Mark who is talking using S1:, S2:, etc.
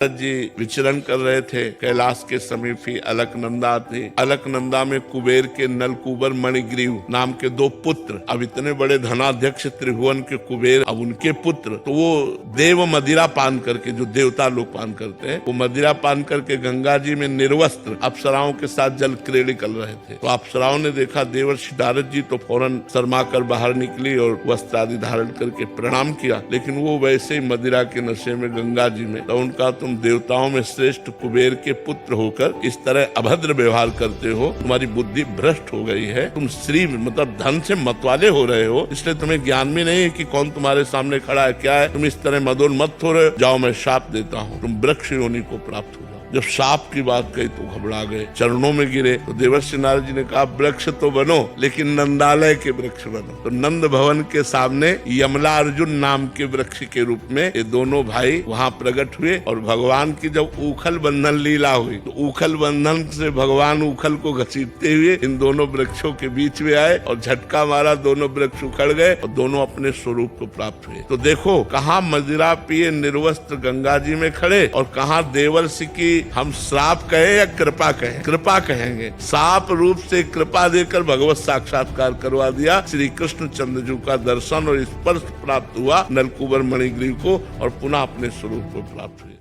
S1: जी विचरण कर रहे थे कैलाश के समीप ही अलकनंदा थे। अलकनंदा में कुबेर के नलकूबर मणिग्रीव नाम के दो पुत्र, अब इतने बड़े धनाध्यक्ष त्रिभुवन के कुबेर, अब उनके पुत्र, तो वो देव मदिरा पान करके, जो देवता लोग पान करते हैं, वो मदिरा पान करके गंगा जी में निर्वस्त्र अप्सराओं के साथ जल क्रीड़ा कर रहे थे। तो अप्सराओं ने देखा देवर्षि नारद जी, तो फौरन शर्मा कर बाहर निकली और वस्त्र आदि धारण करके प्रणाम किया। लेकिन वो वैसे ही मदिरा के नशे में गंगा जी में, तो उनका तुम देवताओं में श्रेष्ठ कुबेर के पुत्र होकर इस तरह अभद्र व्यवहार करते हो, तुम्हारी बुद्धि भ्रष्ट हो गई है, तुम श्री मतलब धन से मतवाले हो रहे हो, इसलिए तुम्हें ज्ञान भी नहीं है कि कौन तुम्हारे सामने खड़ा है, क्या है, तुम इस तरह मदोन्मत्त हो रहे हो। जाओ मैं शाप देता हूँ, तुम वृक्ष योनि को प्राप्त हो। जब साप की बात कही तो घबरा गए, चरणों में गिरे। तो देवर्षि नारद जी ने कहा वृक्ष तो बनो, लेकिन नंदालय के वृक्ष बनो। तो नंद भवन के सामने यमला अर्जुन नाम के वृक्ष के रूप में ये दोनों भाई वहां प्रकट हुए। और भगवान की जब उखल बंधन लीला हुई, तो उखल बंधन से भगवान उखल को घसीटते हुए इन दोनों वृक्षों के बीच में आए और झटका मारा, दोनों वृक्ष उखड़ गए और दोनों अपने स्वरूप को प्राप्त हुए। तो देखो, कहाँ मदिरा पिए निर्वस्त्र गंगा जी में खड़े, और कहाँ देवर्षि की हम श्राप कहें या कृपा कहें, कृपा कहेंगे। साप रूप से कृपा देकर भगवत साक्षात्कार करवा दिया। श्री कृष्ण चंद्रजू का दर्शन और स्पर्श प्राप्त हुआ नलकूबर मणिग्रीव को, और पुनः अपने स्वरूप को प्राप्त हुए।